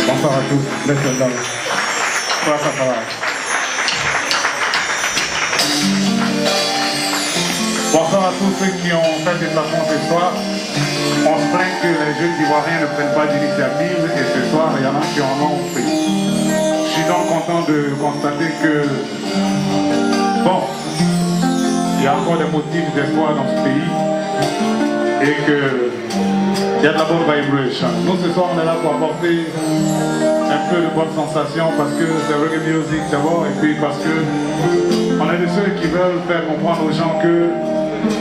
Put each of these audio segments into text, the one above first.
Bonsoir à tous, les soldats. Bonsoir, ça va. Bonsoir à tous ceux qui ont fait des déplacement ce soir. On se plaint que les jeunes Ivoiriens ne prennent pas d'initiative et ce soir, il y en a qui en ont fait. Je suis donc content de constater que, bon, il y a encore des motifs d'espoir dans ce pays et que il y a de la bonne vibration. Nous, ce soir, on est là pour apporter un peu de bonne sensation parce que c'est reggae music d'abord et puis parce que on est de ceux qui veulent faire comprendre aux gens que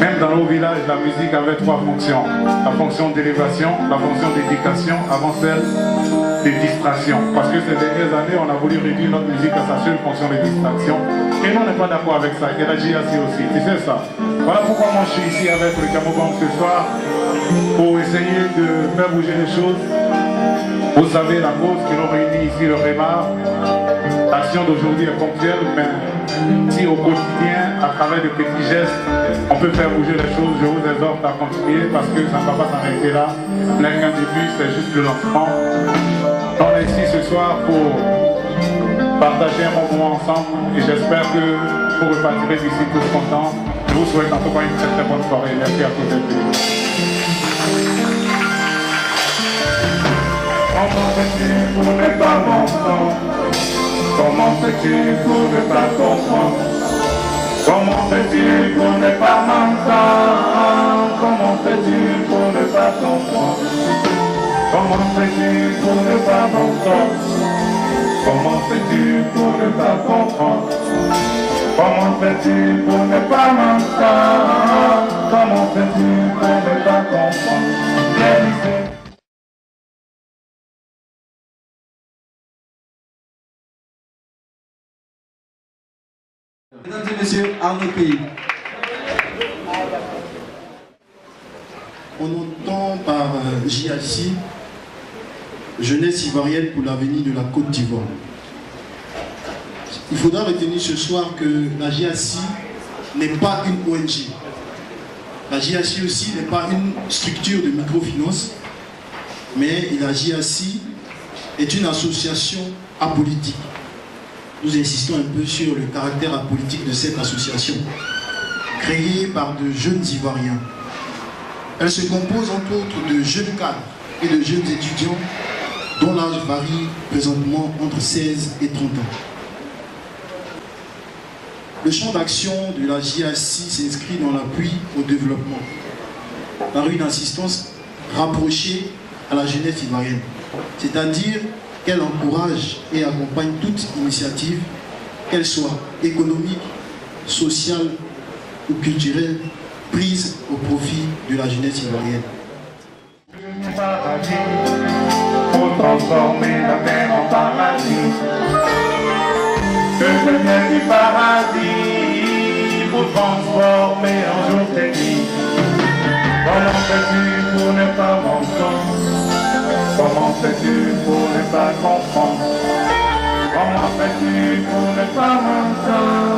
même dans nos villages, la musique avait trois fonctions. La fonction d'élévation, la fonction d'éducation, avant celle de distraction. Parce que ces dernières années, on a voulu réduire notre musique à sa seule fonction de distraction. Et nous, on n'est pas d'accord avec ça. Et la JAC aussi, tu sais ça. Voilà pourquoi moi je suis ici avec le Camobang ce soir pour essayer de faire bouger les choses. Vous savez la cause qui nous réunit ici, le REMA. L'action d'aujourd'hui est ponctuelle, mais si au quotidien, à travers de petits gestes, on peut faire bouger les choses, je vous exhorte à continuer parce que ça ne va pas s'arrêter là. N'est qu'un début, c'est juste le lancement. On est ici ce soir pour partager un bon moment ensemble et j'espère que vous repartirez d'ici tous contents. Je vous souhaite en tout cas une très très bonne soirée. Merci à tous d'être venus. Comment fais-tu pour ne pas m'entendre? Comment fais-tu pour ne pas comprendre? Comment fais-tu pour ne pas m'entendre? Comment fais-tu pour ne pas comprendre? Comment fais-tu pour ne pas m'entendre? Comment fais-tu pour ne pas comprendre? Comment fais-tu pour ne pas m'entendre? Comment fais-tu pour ne pas comprendre? Mesdames et messieurs, Arnaud Pays. On entend par JAC, Jeunesse Ivoirienne pour l'avenir de la Côte d'Ivoire. Il faudra retenir ce soir que la JAC n'est pas une ONG. La JAC aussi n'est pas une structure de microfinance, mais la JAC est une association apolitique. Nous insistons un peu sur le caractère apolitique de cette association, créée par de jeunes Ivoiriens. Elle se compose entre autres de jeunes cadres et de jeunes étudiants dont l'âge varie présentement entre 16 et 30 ans. Le champ d'action de la JAC s'inscrit dans l'appui au développement, par une assistance rapprochée à la jeunesse ivoirienne, c'est-à-dire qu'elle encourage et accompagne toute initiative, qu'elle soit économique, sociale ou culturelle, prise au profit de la jeunesse ivoirienne. Pour transformer la mer en paradis, que devenir du paradis, pour transformer en jour et nuit. Comment fais-tu pour ne pas m'entendre? Comment fais-tu pour ne pas comprendre? Comment fais-tu pour ne pas m'entendre?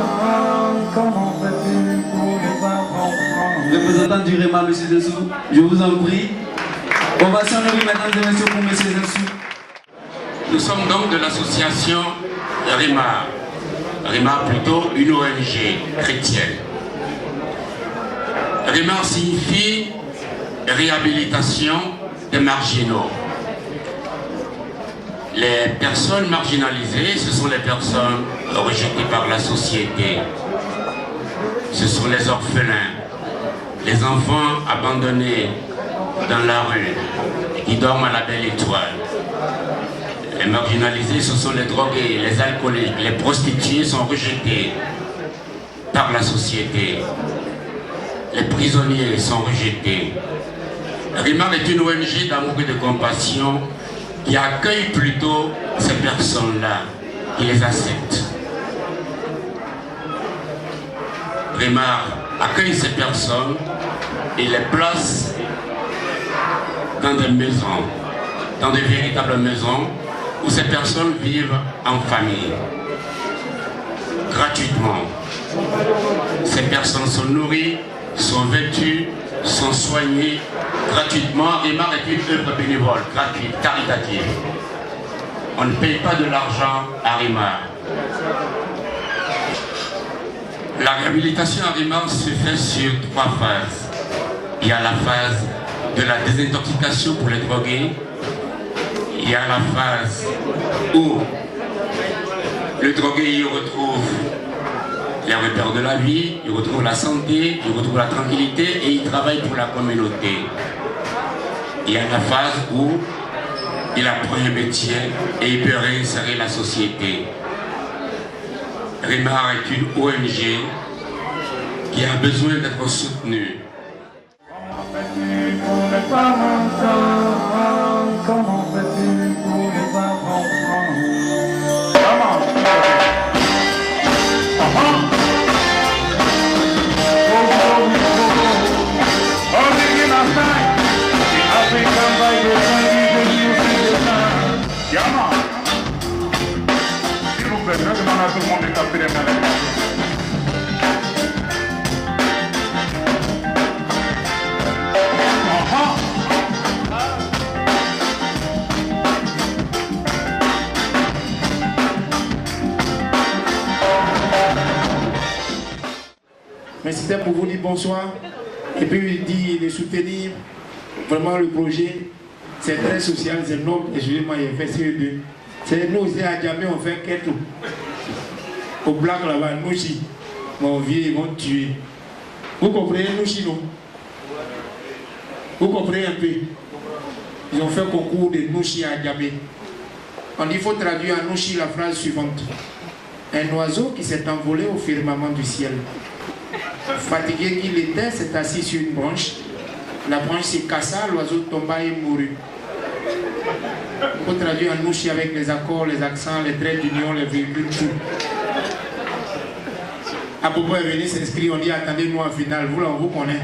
Comment fais-tu pour ne pas comprendre? Représentant du REMA, M. Dessou, je vous en prie. Ovation honorée, mesdames et messieurs, pour M. Dessou. Nous sommes donc de l'association REMA. REMA plutôt une ONG chrétienne. REMA signifie réhabilitation des marginaux. Les personnes marginalisées, ce sont les personnes rejetées par la société. Ce sont les orphelins, les enfants abandonnés dans la rue et qui dorment à la belle étoile. Les marginalisés, ce sont les drogués, les alcooliques, les prostituées sont rejetés par la société. Les prisonniers sont rejetés. REMA est une ONG d'amour et de compassion qui accueille plutôt ces personnes-là, qui les acceptent. REMA accueille ces personnes et les place dans des maisons, dans de véritables maisons où ces personnes vivent en famille, gratuitement. Ces personnes sont nourries, sont vêtues, sont soignées gratuitement. REMA est une œuvre bénévole, gratuite, caritative. On ne paye pas de l'argent à Rimar. La réhabilitation à Rimar se fait sur 3 phases. Il y a la phase de la désintoxication pour les drogués. Il y a la phase où le drogué y retrouve les repères de la vie, il retrouve la santé, il retrouve la tranquillité et il travaille pour la communauté. Il y a la phase où il apprend un métier et il peut réinsérer la société. Rimar est une ONG qui a besoin d'être soutenue. Comment fais-tu pour ne pas m'entendre? Comment fais-tu pour ne pas comprendre? Comment? S'il vous plaît, je demande à tout le monde de taper les mains. Mais c'était pour vous dire bonsoir et puis dire de soutenir vraiment le projet. C'est très social, c'est noble. Excusez-moi, il fait CE2. C'est nous aussi à Djamé, on fait qu'être au black là-bas, nous aussi. Mon vieux, ils vont tuer. Vous comprenez, nous aussi, non? Vous comprenez un peu? Ils ont fait concours de Nouchi à Djamé. On dit qu'il faut traduire en Nouchi la phrase suivante. Un oiseau qui s'est envolé au firmament du ciel. Fatigué qu'il était, s'est assis sur une branche. La branche s'est cassée, l'oiseau tomba et mourut. Il faut traduire en Nouchi avec les accords, les accents, les traits d'union, les virgules, tout. Abobo est venu s'inscrire, on dit attendez-nous en finale, vous là on vous connaît.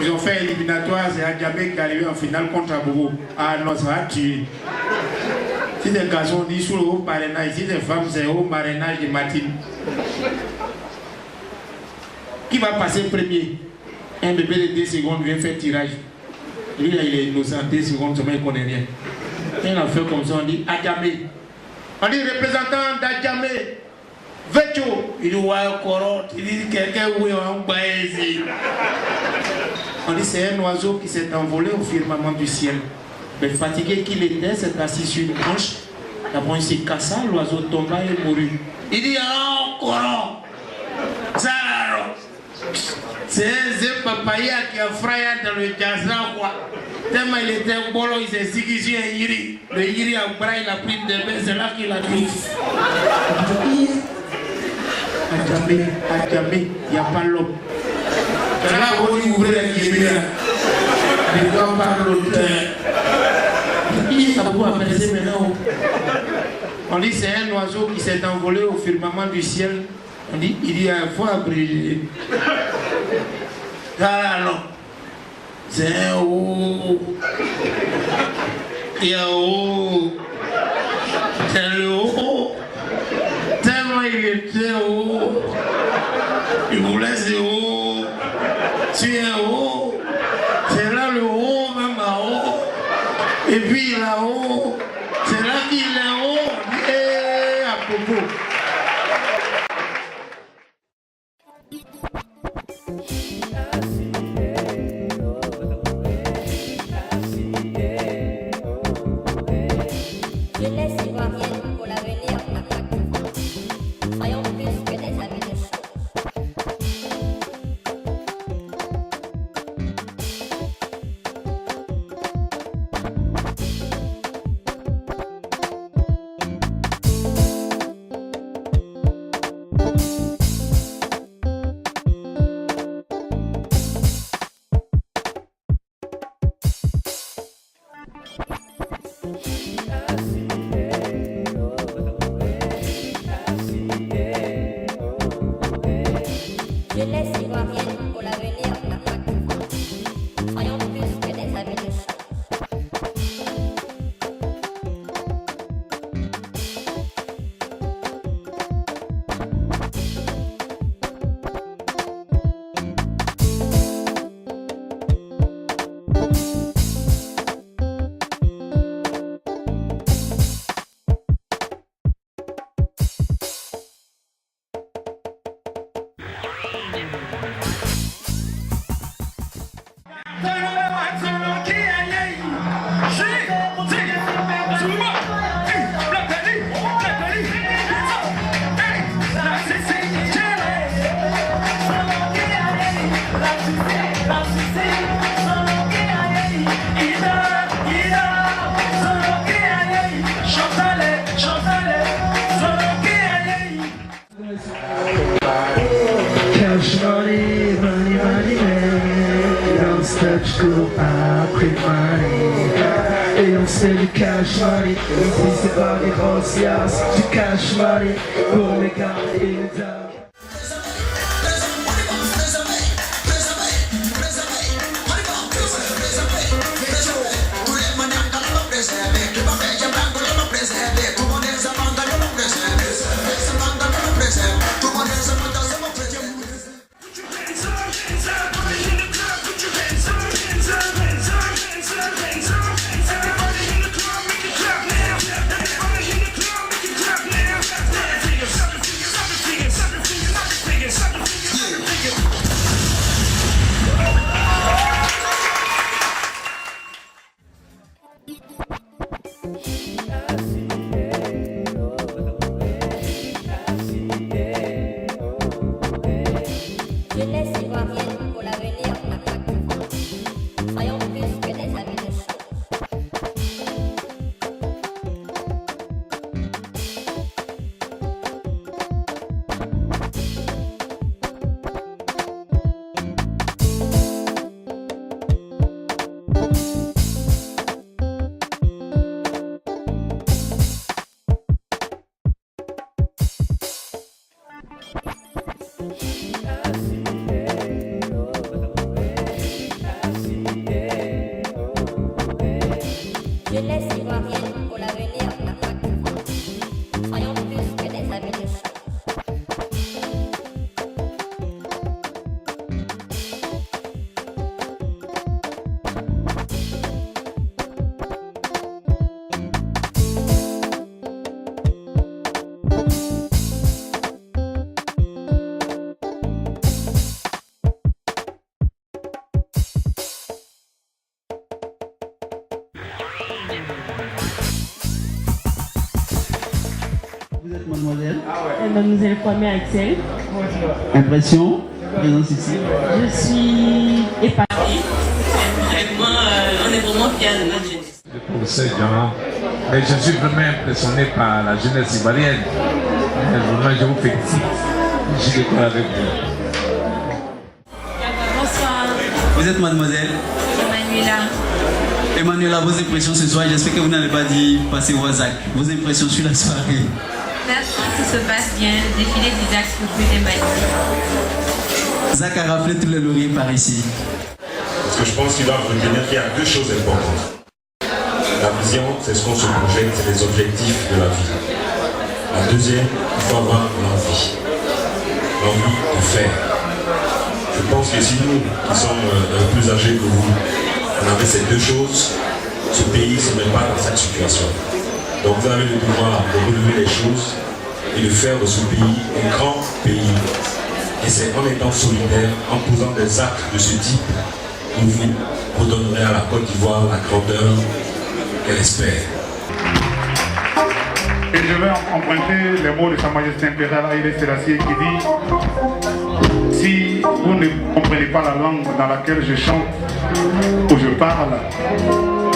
Ils ont fait éliminatoire, c'est Adjamé qui est arrivé en finale contre Abobo. Ah non, ça va tuer. Si des garçons disent sous le haut parrainage, si des femmes c'est au parrainage de Martine. Qui va passer premier? Un bébé de 2 secondes vient faire tirage. Lui là il est innocent, 2 secondes seulement il ne connaît rien. Il a fait comme ça, on dit Adjamé. On dit représentant d'Adjamé. Vecho, il dit ouais, Koro, il dit quelqu'un où on va ici. On dit c'est un oiseau qui s'est envolé au firmament du ciel. Mais fatigué qu'il était, s'est assis sur une branche. La branche s'est cassée, l'oiseau tomba et mourut. Il dit alors, Koro, ça alors. C'est un papaya qui a frappé dans le jazz quoi. Tellement il était bolo, il s'est signé sur un yiri. Le yiri a bras, il a pris des mains, c'est là qu'il a dit. Adjamé, il n'y a pas l'homme. C'est là où il ouvre les guillemets. Il ne doit pas l'auteur. Ça vous apparaît maintenant. On dit c'est un oiseau qui s'est envolé au firmament du ciel. On dit il y a un fois abrégé. Ah non. C'est un haut. Il y a haut. C'est le haut. Tellement il était haut. Il voulait ce haut. Sur un haut. C'est là le haut, même en haut. Et puis là-haut, c'est là qu'il est haut. Et à propos. big money. Et on se fait du cash money. Ici c'est pas des grosses yas, du cash money. Pour les gars et les dames. Vous êtes mademoiselle? Mademoiselle Kwame Axel. Impression? Présence ici. Je suis épatée. On est vraiment fiers de notre jeunesse. Pour ces gens, mais je suis vraiment impressionné par la jeunesse ivoirienne. Vraiment, je vous félicite. Je suis d'accord avec vous. Bonsoir. Vous êtes mademoiselle? Emmanuela. Emmanuela, vos impressions ce soir, j'espère que vous n'allez pas dire passer vos actes. Vos impressions sur la soirée. Merci, tout se passe bien. Le défilé d'Isaac Soukou était magnifique. Zach a raflé tous les lauriers par ici. Parce que je pense qu'il doit retenir qu'il y a deux choses importantes. La vision, c'est ce qu'on se projette, c'est les objectifs de la vie. La deuxième, il faut avoir l'envie. L'envie de faire. Je pense que si nous, qui sommes plus âgés que vous, on avait ces deux choses, ce pays ne serait pas dans cette situation. Donc vous avez le devoir de relever les choses et de faire de ce pays un grand pays. Et c'est en étant solidaire, en posant des actes de ce type, que vous redonnerez à la Côte d'Ivoire la grandeur qu'elle espère. Et je vais emprunter les mots de Sa Majesté impériale Haïlé Sélassié qui dit: si vous ne comprenez pas la langue dans laquelle je chante ou je parle,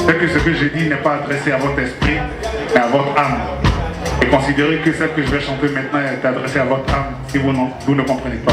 c'est que ce que je dis n'est pas adressé à votre esprit, mais à votre âme. Et considérez que celle que je vais chanter maintenant est adressée à votre âme si vous ne comprenez pas.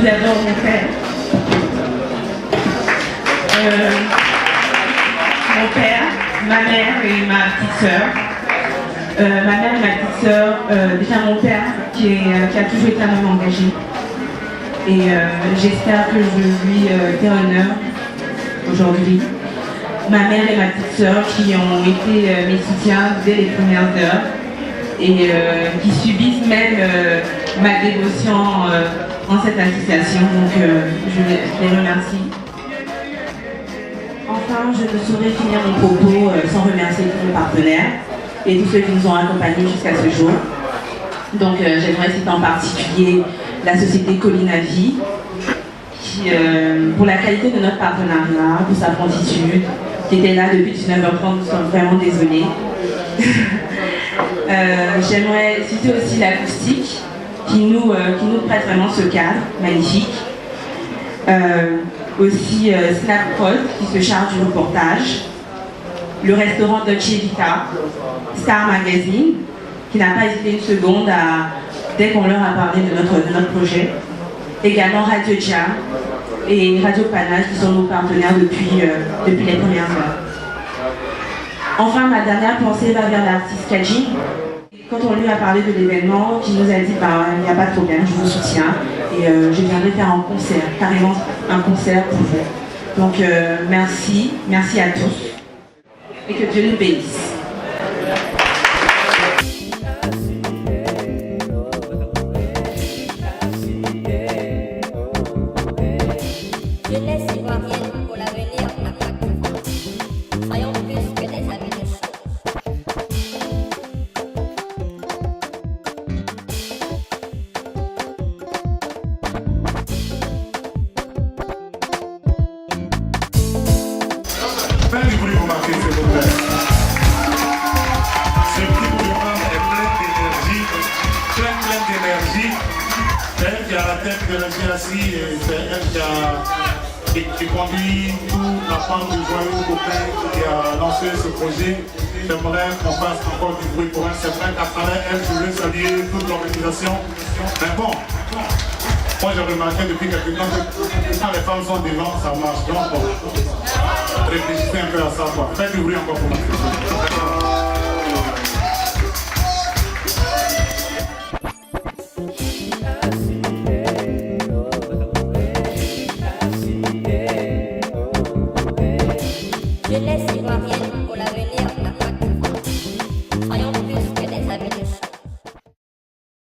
tout d'abord mon père. Mon père, ma mère et ma petite sœur. Ma mère et ma petite sœur, déjà mon père qui a toujours été un homme engagé. Et j'espère que je lui fais honneur aujourd'hui. Ma mère et ma petite sœur qui ont été mes soutiens dès les premières heures et qui subissent même ma dévotion en cette association. Donc je les remercie. Enfin, je ne saurais finir mon propos sans remercier tous nos partenaires et tous ceux qui nous ont accompagnés jusqu'à ce jour. Donc j'aimerais citer en particulier la société Collinavie, qui, pour la qualité de notre partenariat, pour sa prontitude, qui était là depuis 19h30, nous sommes vraiment désolés. J'aimerais citer aussi l'acoustique, qui nous prête vraiment ce cadre magnifique. Aussi Snap Prod, qui se charge du reportage. Le restaurant Dolce Vita, Star Magazine, qui n'a pas hésité une seconde dès qu'on leur a parlé de notre projet. Également Radio Jam et Radio Panache, qui sont nos partenaires depuis les premières heures. Enfin, ma dernière pensée va vers l'artiste Kaji. Quand on lui a parlé de l'événement, qui nous a dit il n'y a pas de problème, je vous soutiens et je viendrai faire un concert, carrément un concert pour vous. Donc merci à tous et que Dieu nous bénisse. Jeunesse ivoirienne pour l'avenir à Côte d'Ivoire. Soyons plus que des amis de show. Faites du bruit pour marquer, s'il vous plaît. Ce petit bout de femme est plein d'énergie. C'est elle qui a la tête de la GACI et c'est elle qui conduit toute la femme du joyeux copain qui a lancé ce projet. J'aimerais qu'on fasse encore du bruit pour elle. C'est vrai qu'à travers elle, je veux saluer toute l'organisation. Mais bon, moi j'ai remarqué depuis quelques temps que quand les femmes sont devant, ça marche. Donc bon, réfléchissez un peu à ça, quoi. Faites du bruit encore pour moi.